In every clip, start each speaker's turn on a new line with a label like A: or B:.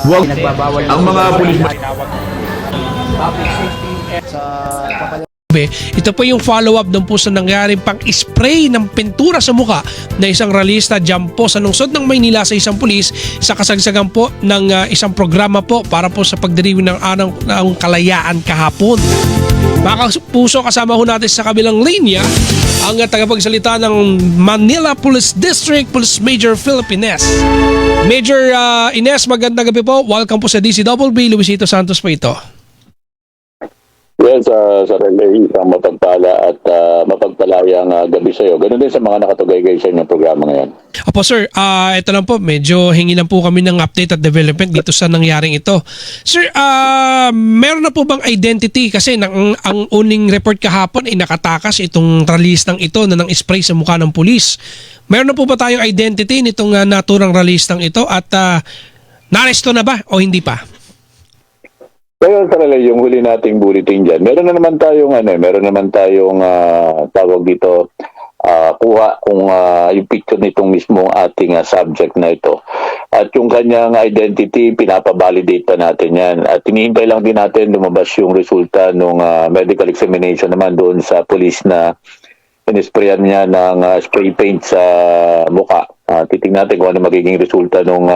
A: Wag ang mga pulis
B: Ito po yung follow-up doon po sa nangyaring pang-spray ng pintura sa muka na isang ralista dyan po sa lungsod ng Maynila sa isang pulis sa kasagsagan po ng isang programa po para po sa pagdiriwang ng araw ng kalayaan kahapon. Mga puso, kasama ho natin sa kabilang linya ang tagapagsalita ng Manila Police District Police Major Philip Ines. Major Ines, magandang gabi po. Welcome po sa DCWB. Luisito Santos po ito.
C: Yes, sa relay, isang mapagpala at mapagpalayang gabi sa iyo. Ganun din sa mga nakatugay-gay sa inyong programa ngayon.
B: Opo sir, ito lang po, medyo hingi lang po kami ng update at development dito sa nangyaring ito. Sir, meron na po bang identity? Kasi ang uning report kahapon ay nakatakas itong ralistang ito na nang spray sa mukha ng pulis. Meron na po ba tayong identity nitong naturang ralistang ito at naresto na ba o hindi pa?
C: Kaya sa relay, yung huli nating bulletin dyan, meron naman tayong tawag dito, kuha kung yung picture nitong mismong ating subject na ito. At yung kanyang identity, pinapabalidate pa natin yan. At hinihintay lang din natin lumabas yung resulta ng medical examination naman doon sa police na inisprayan niya ng spray paint sa muka. Titingnan natin kung ano magiging resulta ng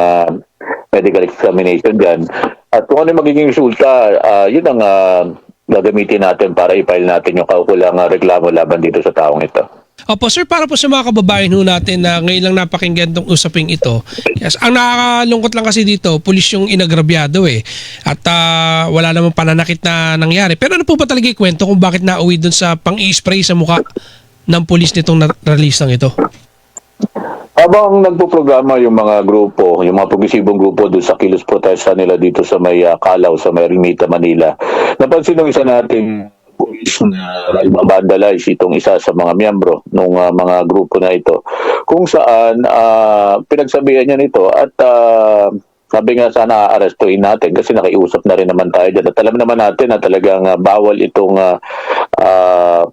C: medical examination dyan. At kung ano magiging resulta, yun ang gagamitin natin para i-file natin yung kaukulang reklamo laban dito sa taong ito.
B: Opo sir, para po sa mga kababayan ho natin na ngayon lang napakinggan itong usaping ito. Yes, ang nakakalungkot lang kasi dito, pulis yung inagrabyado eh. At wala namang pananakit na nangyari. Pero ano po ba talaga yung kwento kung bakit nauwi dun sa pang-i-spray sa mukha ng pulis nitong release ito?
C: Habang nagpo-programa yung mga grupo, yung mga progresibong grupo doon sa kilos protesta nila dito sa may Calaw, sa may Rimita, Manila, napansin ng isa nating pulis na vandalize itong isa sa mga miyembro ng mga grupo na ito, kung saan pinagsabihan niya nito at sabi nga sana aarestuhin natin kasi nakiusap na rin naman tayo dyan. At alam naman natin na talagang bawal itong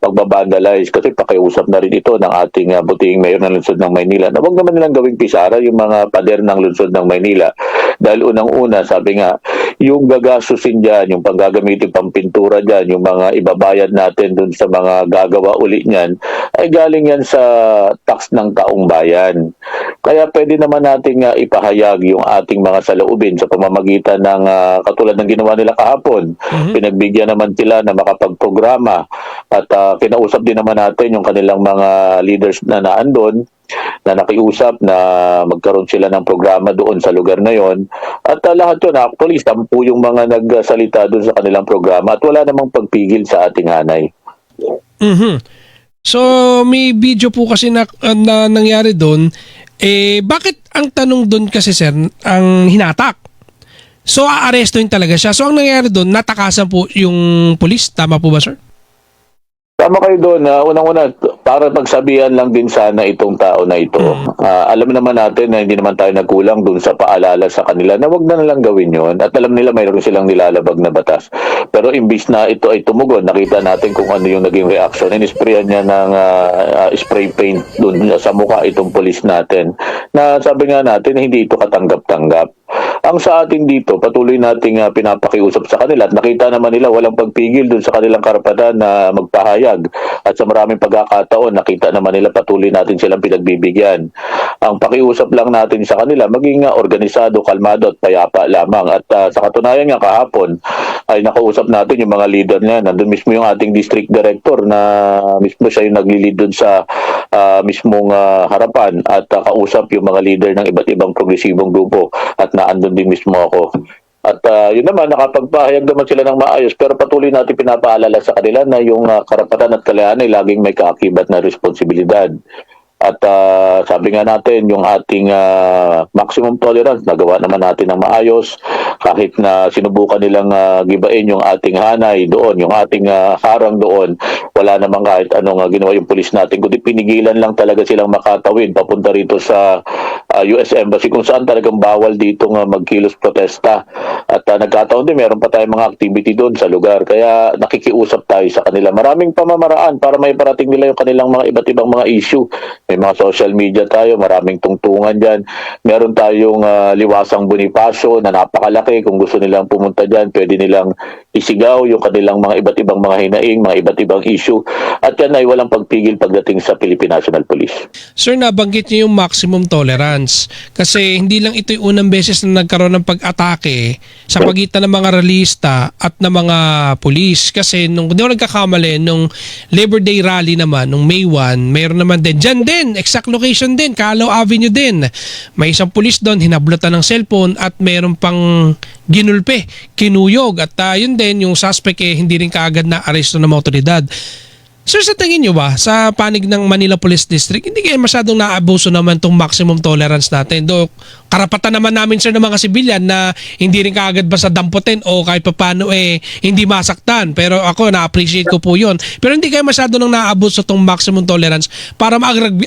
C: pagbabandalize kasi pakiusap na rin ito ng ating butihing mayor ng lungsod ng Maynila na huwag naman nilang gawing pisara yung mga pader ng lungsod ng Maynila. Dahil unang-una, sabi nga, yung gagasusin dyan, yung panggagamitin pampintura dyan, yung mga ibabayad natin dun sa mga gagawa uli niyan, ay galing yan sa tax ng taong bayan. Kaya pwede naman natin ipahayag yung ating mga saloobin sa pamamagitan ng katulad ng ginawa nila kahapon. Pinagbigyan naman sila na makapagprograma at kinausap din naman natin yung kanilang mga leaders na naandon na nakiusap na magkaroon sila ng programa doon sa lugar na yon. At lahat yun, actually, 10 yung mga nagsalita doon sa kanilang programa at wala namang pagpigil sa ating hanay.
B: So may video po kasi na nangyari doon. Bakit ang tanong doon kasi sir, ang hinatak? So aarestuhin talaga siya. So ang nangyari doon, natakasan po yung pulis. Tama po ba sir?
C: Tama kayo doon. Unang-una, para pagsabihan lang din sana itong tao na ito. Alam naman natin na hindi naman tayo nagkulang doon sa paalala sa kanila na wag na nalang gawin yon. At alam nila mayroon silang nilalabag na batas. Pero imbis na ito ay tumugon, nakita natin kung ano yung naging reaction. Inisprayan niya ng spray paint doon sa mukha itong pulis natin. Na sabi nga natin na hindi ito katanggap-tanggap. Ang sa atin dito, patuloy nating pinapakiusap sa kanila at nakita naman nila walang pagpigil doon sa kanilang karapatan na magpahayag. At sa maraming pagkakataon, nakita naman nila patuloy natin silang pinagbibigyan. Ang pakiusap lang natin sa kanila, maging organisado, kalmado at payapa lamang. At sa katunayan nga kahapon, ay nakausap natin yung mga leader niya. Nandun mismo yung ating district director na mismo siya yung nagli-lead doon sa mismong harapan at kausap yung mga leader ng iba't ibang progresibong grupo at naandun din mismo ako. At yun naman, nakapagpahayag naman sila ng maayos pero patuloy natin pinapaalala sa kanila na yung karapatan at kalayaan ay laging may kaakibat na responsibilidad. At sabi nga natin, yung ating maximum tolerance, nagawa naman natin ng maayos. Kahit na sinubukan nilang gibain yung ating hanay doon, yung ating harang doon, wala namang kahit anong ginawa yung pulis natin. Kundi pinigilan lang talaga silang makatawid papunta rito sa US Embassy kung saan talagang bawal dito magkilos protesta. At nagkataon din, meron pa tayong mga activity doon sa lugar. Kaya nakikiusap tayo sa kanila. Maraming pamamaraan para may parating nila yung kanilang mga iba't ibang mga issue May mga social media tayo, maraming tungtungan dyan. Meron tayong Liwasang Bonifacio na napakalaki. Kung gusto nilang pumunta dyan, pwede nilang isigaw yung kanilang mga iba't ibang mga hinaing, mga iba't ibang issue. At yan ay walang pagpigil pagdating sa Philippine National Police.
B: Sir, nabanggit niyo yung maximum tolerance. Kasi hindi lang ito yung unang beses na nagkaroon ng pag-atake sa pagitan ng mga realista at ng mga pulis. Kasi nung hindi ako nagkakamali, nung Labor Day rally naman, nung May 1, mayroon naman din. Dyan din, exact location din, Calao Avenue din. May isang pulis doon, hinablutan ng cellphone at mayroon pang ginulpe, kinuyog. At yun din, yung suspect hindi rin kaagad na aresto ng mga otoridad. Sir, sa tingin nyo ba, sa panig ng Manila Police District, hindi kayo masyadong naabuso naman itong maximum tolerance natin? Do, karapatan naman namin, sir, ng mga sibilyan na hindi rin kaagad basta damputin o kahit paano hindi masaktan. Pero ako, na-appreciate ko po yun. Pero hindi kayo masyado nang naabuso itong maximum tolerance para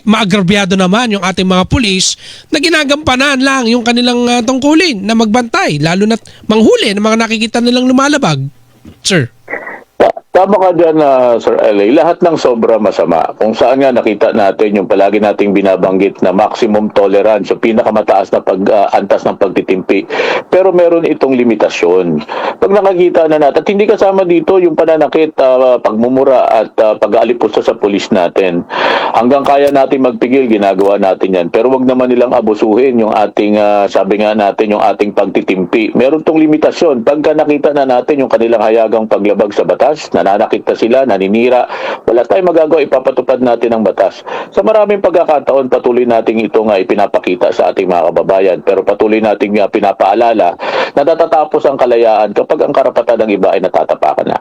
B: maagrabyado naman yung ating mga pulis na ginagampanan lang yung kanilang tungkulin na magbantay, lalo na manghuli ng mga nakikita nilang lumalabag. Sir.
C: Tama ka dyan, Sir LA. Lahat ng sobra masama. Kung saan nga nakita natin yung palagi nating binabanggit na maximum tolerance, yung pinakamataas na antas ng pagtitimpi. Pero meron itong limitasyon. Pag nakakita na natin, at hindi kasama dito yung pananakit, pagmumura at pag-aalipusta sa pulis natin. Hanggang kaya natin magpigil, ginagawa natin yan. Pero wag naman nilang abusuhin yung ating, sabi nga natin, yung ating pagtitimpi. Meron itong limitasyon. Pagka nakita na natin yung kanilang hayagang paglabag sa batas, nananakit na sila, naninira, wala tayong magagawa, ipapatupad natin ang batas. Sa maraming pagkakataon, patuloy nating ito nga ipinapakita sa ating mga kababayan. Pero patuloy nating pinapaalala na natatapos ang kalayaan kapag ang karapatan ng iba ay natatapakan na.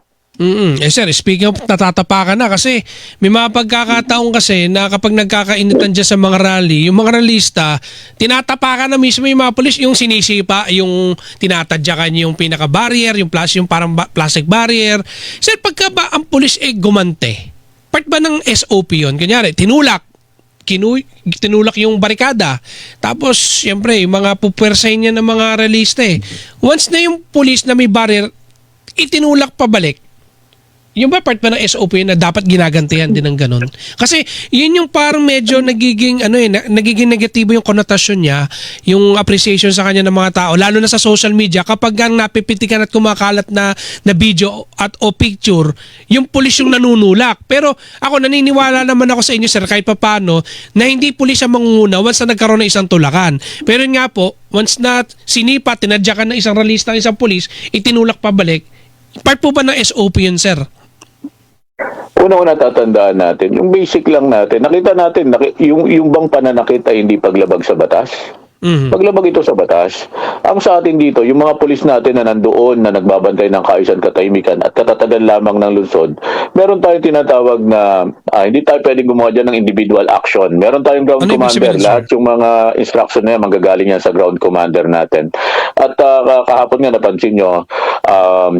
B: Sir, speaking of natatapakan na, kasi may mga pagkakataon kasi na kapag nagkakainitan dyan sa mga rally, yung mga ralista, tinatapakan na mismo yung mga polis, yung sinisipa, yung tinatadyakan yung pinaka-barrier, yung parang plastic barrier. Sir, pagka ba ang polis gumante, part ba ng SOP yun? Kunyari, tinulak yung barikada. Tapos, siyempre, yung mga pupwersay niya ng mga realista Once na yung police na may barrier, itinulak pabalik, yung ba part ba ng SOP na dapat ginagantihan din ng ganun? Kasi yun yung parang medyo nagiging nagiging negatibo yung konotasyon niya, yung appreciation sa kanya ng mga tao, lalo na sa social media kapag ang napipitikan at kumakalat na video at o picture, yung pulis yung nanunulak. Pero ako naniniwala naman ako sa inyo, sir, kahit papaano na hindi pulis ang mangunguna once na nagkaroon ng isang tulakan. Pero yun nga po, once na sinipa, tinadyakan ng isang realista ng isang pulis, itinulak pabalik, part po ba ng SOP yun, sir?
C: Una-una tatandaan natin, yung basic lang natin, nakita natin, yung bang pananakit ay hindi paglabag sa batas? Paglabag ito sa batas. Ang sa atin dito, yung mga pulis natin na nandoon na nagbabantay ng kaayusan, katahimikan at katatagan lamang ng lungsod, meron tayong tinatawag na hindi tayo pwedeng gumawa dyan ng individual action. Meron tayong ground commander. Lahat yung mga instruction na yan, manggagaling yan sa ground commander natin. At kahapon nga napansin nyo,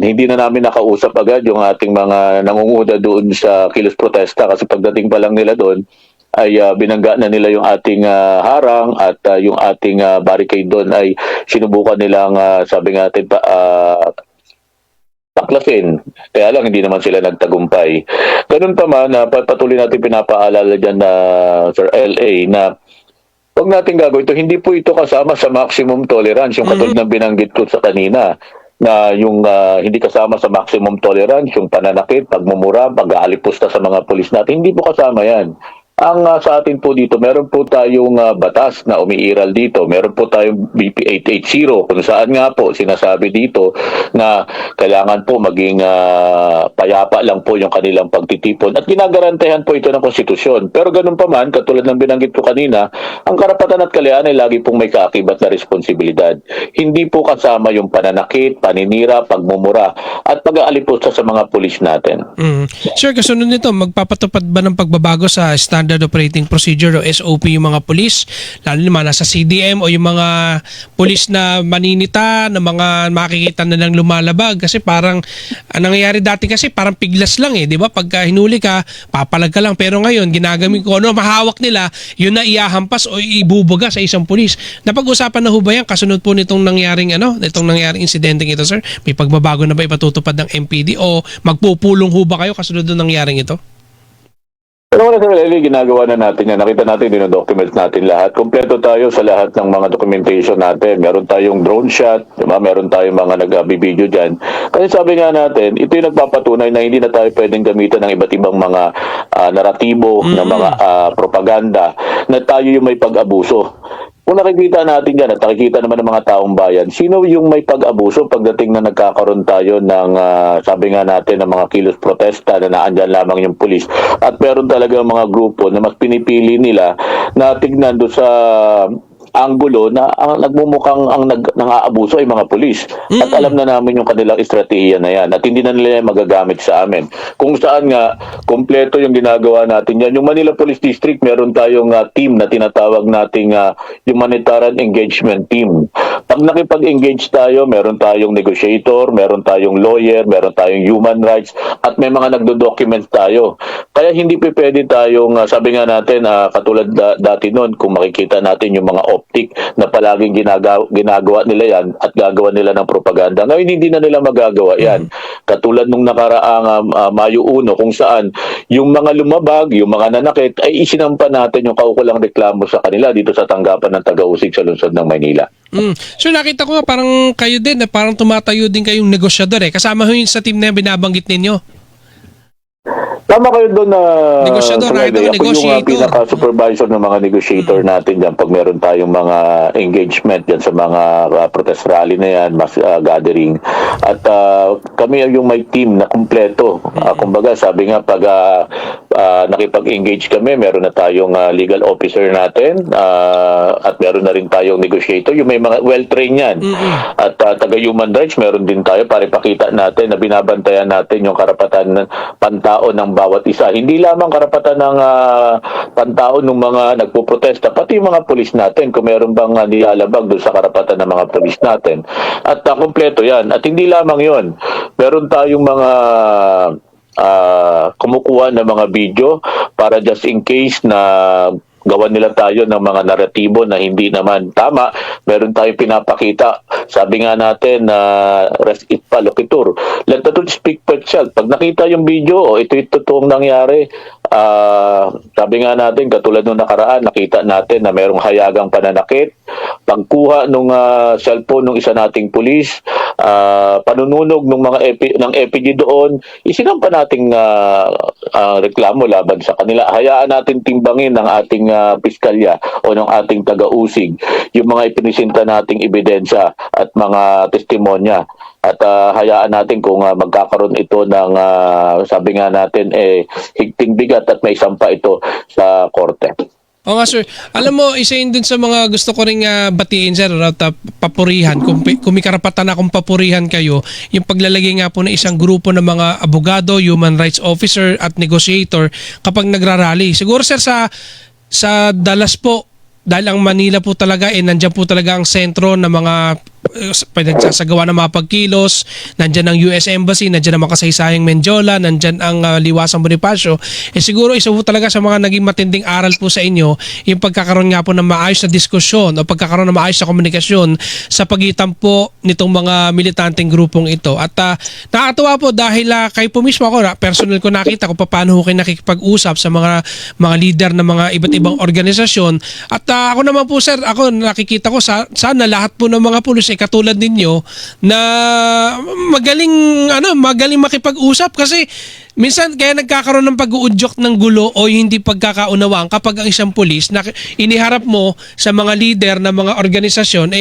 C: hindi na namin nakausap agad yung ating mga nangunguna doon sa kilos protesta kasi pagdating pa lang nila doon, ay binangga na nila yung ating harang at yung ating barricade doon ay sinubukan nilang sabi nga natin taklasin. Kaya lang hindi naman sila nagtagumpay. Ganun pa man, patuloy natin pinapaalala dyan na Sir LA na huwag natin gagawin ito. Hindi po ito kasama sa maximum tolerance. Yung katulad ng binanggit ko sa kanina na yung hindi kasama sa maximum tolerance, yung pananakit, pagmumura, pag-aalipusta sa mga pulis natin, hindi po kasama yan. Ang sa atin po dito, meron po tayong batas na umiiral dito. Meron po tayong BP 880 kung saan nga po sinasabi dito na kailangan po maging payapa lang po yung kanilang pagtitipon at ginagarantayan po ito ng konstitusyon. Pero ganun pa man, katulad ng binanggit ko kanina, ang karapatan at kalayaan ay lagi pong may kaakibat na responsibilidad. Hindi po kasama yung pananakit, paninira, pagmumura at pag-aalipusta sa mga pulis natin.
B: Sir, kasunod nito, magpapatupad ba ng pagbabago sa Standard Operating Procedure o SOP yung mga pulis, lalo naman nasa CDM o yung mga pulis na maninita, na mga makikita na lang lumalabag? Kasi parang ang nangyayari dati kasi parang piglas lang di ba? Pagka hinuli ka, papalag ka lang. Pero ngayon, ginagamit ko mahawak nila, yun na iahampas o ibubuga sa isang pulis. Napag-usapan na ho ba yan kasunod po nitong nangyaring insidente ito, sir? May pagbabago na ba ipatutupad ng MPD o magpupulong ho ba kayo kasunod ng nangyaring ito?
C: Pero wala sa Lely, ginagawa na natin yan. Nakita natin, dinodocument natin lahat. Kompleto tayo sa lahat ng mga documentation natin. Meron tayong drone shot, diba? Meron tayong mga nag-video dyan. Kasi sabi nga natin, ito yung nagpapatunay na hindi na tayo pwedeng gamitan ng iba't ibang mga naratibo, ng mga propaganda, na tayo yung may pag-abuso. Kung nakikita natin yan at nakikita naman ng mga taong bayan, sino yung may pag-abuso pagdating na nagkakaroon tayo ng, sabi nga natin, ng mga kilos protesta na naandyan lamang yung pulis. At meron talaga mga grupo na mas pinipili nila na tignan doon sa anggulo na ang nagmumukhang ang nang-aabuso ay mga pulis. At alam na namin yung kanilang estratehiya na yan at hindi na nila magagamit sa amin. Kung saan nga, kompleto yung ginagawa natin yan. Yung Manila Police District, meron tayong team na tinatawag nating Humanitarian Engagement Team. Pag nakipag-engage tayo, meron tayong negotiator, meron tayong lawyer, meron tayong human rights, at may mga nagdo-document tayo. Kaya hindi pwede tayong, sabi nga natin, katulad dati noon, kung makikita natin yung mga optic na palaging ginagawa nila yan at gagawa nila ng propaganda. Ngayon, hindi na nila magagawa yan. Katulad nung nakaraang Mayo 1, kung saan yung mga lumabag, yung mga nanakit, ay isinampa natin yung kaukulang reklamo sa kanila dito sa tanggapan ng Taga-Usig sa lungsod ng Maynila.
B: So nakita ko nga parang kayo din, parang tumatayo din kayong negosyador Kasama ho yun sa team na binabanggit ninyo.
C: Tama kayo doon na
B: negosyador,
C: ako yung
B: negotiator.
C: pinaka-supervisor ng mga negotiator natin dyan pag meron tayong mga engagement dyan sa mga protest rally na yan, mass gathering. At kami yung may team na kumpleto. Kumbaga, sabi nga pag nakipag-engage kami, meron na tayong legal officer natin at meron na rin tayong negotiator. Yung may mga well-trained yan. At taga-human rights, meron din tayo para ipakita natin na binabantayan natin yung karapatan ng pantao ng bawat isa. Hindi lamang karapatan ng pantao ng mga nagpoprotesta, pati yung mga pulis natin kung meron bang nilalabag doon sa karapatan ng mga pulis natin. At kompleto yan. At hindi lamang yon, meron tayong mga kumukuha ng mga video para just in case na gawan nila tayo ng mga naratibo na hindi naman tama. Meron tayong pinapakita. Sabi nga natin na res ippa loquitur. Let the truth speak for itself. Pag nakita yung video, ito totoong nangyari. Sabi nga natin, katulad nung nakaraan, nakita natin na merong hayagang pananakit. Pagkuha nung cellphone ng isa nating pulis, panununog ng mga ng EPG doon, isinampa nating reklamo laban sa kanila. Hayaan natin timbangin ng ating piskalya o ng ating taga-usig yung mga ipinisinta nating ebidensya at mga testimonya. At hayaan natin kung magkakaroon ito ng, sabi nga natin, higting bigat at may sampa ito sa korte.
B: Oo nga sir, alam mo, isa yun dun sa mga gusto ko rin batiin sir at papurihan, kung may karapatan akong papurihan kayo, yung paglalagay nga po ng isang grupo ng mga abogado, human rights officer at negotiator kapag nagrarally. Siguro sir sa Dallas po, dahil ang Manila po talaga nandiyan po talaga ang sentro ng mga nagsasagawa ng mga pagkilos, nandyan ang US Embassy, nandyan ang makasaysayang Menjola, nandyan ang Liwasang Bonifacio. Siguro isa po talaga sa mga naging matinding aral po sa inyo yung pagkakaroon nga po ng maayos na diskusyon o pagkakaroon ng maayos na komunikasyon sa pagitan po nitong mga militanteng grupong ito. At nakakatuwa po dahil kayo po mismo, ako personal ko nakita kung paano kayo nakikipag-usap sa mga leader ng mga iba't ibang organisasyon. At ako naman po sir, ako nakikita ko sana lahat po ng mga pulis katulad ninyo na magaling makipag-usap kasi minsan kaya nagkakaroon ng pag-uudyok ng gulo o hindi pagkakaunawaan kapag ang isang pulis na iniharap mo sa mga leader ng mga organisasyon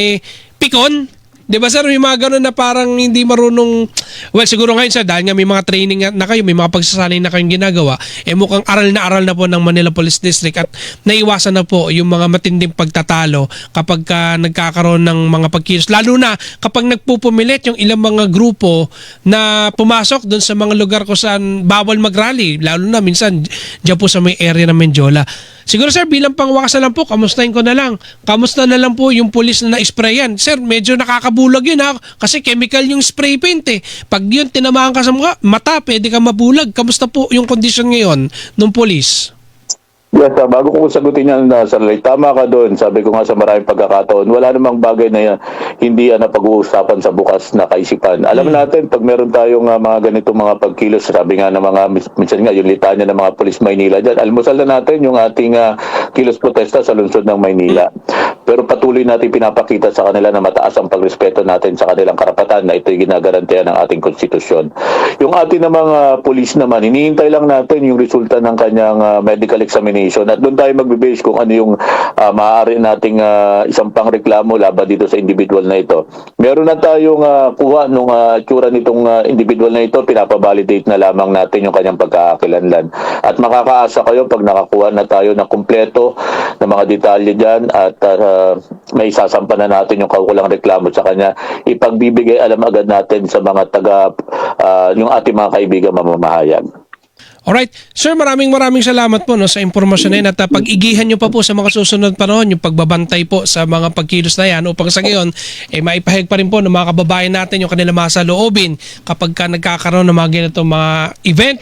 B: pikon. Di ba sir, may mga ganun na parang hindi marunong, well siguro ngayon sir, dahil nga may mga training na kayo, may mga pagsasanay na kayong ginagawa, mukhang aral na po ng Manila Police District at naiwasan na po yung mga matinding pagtatalo kapag nagkakaroon ng mga pagkilos. Lalo na kapag nagpupumilit yung ilang mga grupo na pumasok doon sa mga lugar kung saan bawal mag-rally, lalo na minsan dyan po sa may area ng Menjola. Siguro sir, bilang pangwakas na lang po, kamustahin ko na lang. Kamusta na lang po yung pulis na na-sprayan? Sir, medyo nakakabulag yun kasi chemical yung spray paint Pag yun tinamaan ka sa mata, pwede ka mabulag. Kamusta po yung kondisyon ngayon ng pulis?
C: Yes, bago ko sagutin yan, Sarlay, tama ka doon. Sabi ko nga sa maraming pagkakataon, wala namang bagay na hindi na pag-uusapan sa bukas na kaisipan. Alam natin, pag meron tayong mga ganitong mga pagkilos, sabi nga ng mga, minsan nga yung litanya ng mga pulis Maynila dyan, almusal na natin yung ating kilos protesta sa lungsod ng Maynila. Pero patuloy natin pinapakita sa kanila na mataas ang pagrespeto natin sa kanilang karapatan na ito'y ginagarantiya ng ating konstitusyon. Yung ating na mga pulis naman, hinihintay lang natin yung resulta ng kanyang medical examination at doon tayo magbe-base kung ano yung maaari nating isang pangreklamo laban dito sa individual na ito. Meron na tayong kuha nung itsura nitong individual na ito, pinapabalidate na lamang natin yung kanyang pagkakakilanlan. At makakaasa kayo pag nakakuha na tayo ng kumpleto ng mga detalye dyan at may sasampa na natin yung kaukulang reklamo sa kanya, ipagbibigay alam agad natin sa mga yung ating mga kaibigan mamamahayag.
B: Alright. Sir, maraming salamat po sa impormasyon na yun at pag-igihan nyo pa po sa mga susunod panahon yung pagbabantay po sa mga pagkilos na yan upang sa ngayon maipahig pa rin po ng mga kababayan natin yung kanila masaloobin kapag ka nagkakaroon ng mga ganito mga event,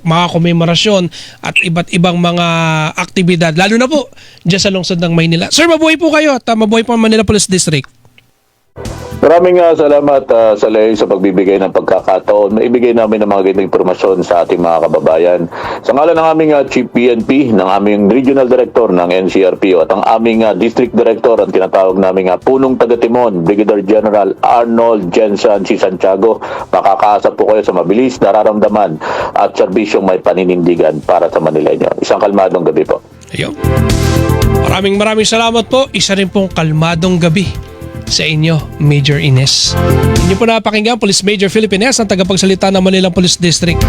B: mga komemorasyon at iba't ibang mga aktibidad, lalo na po dyan sa lungsod ng Maynila. Sir, mabuhay po kayo at mabuhay po ang Manila Police District.
C: Maraming salamat sa Lay sa pagbibigay ng pagkakataon. Maibigay namin ng mga ganitong impormasyon sa ating mga kababayan. Sa ngalan ng aming Chief PNP, ng aming Regional Director ng NCRPO at ang aming District Director, ang tinatawag naming Punong Taga-Timon, Brigadier General Arnold Jensen C. Santiago, makakaasa po kayo sa mabilis, nararamdaman at serbisyong may paninindigan para sa Manileño. Isang kalmadong gabi po.
B: Ayun. Maraming salamat po. Isa rin pong kalmadong gabi sa inyo, Major Ines. Inyo po napakinggan, Police Major Philip Ines, ang tagapagsalita ng Manila Police District.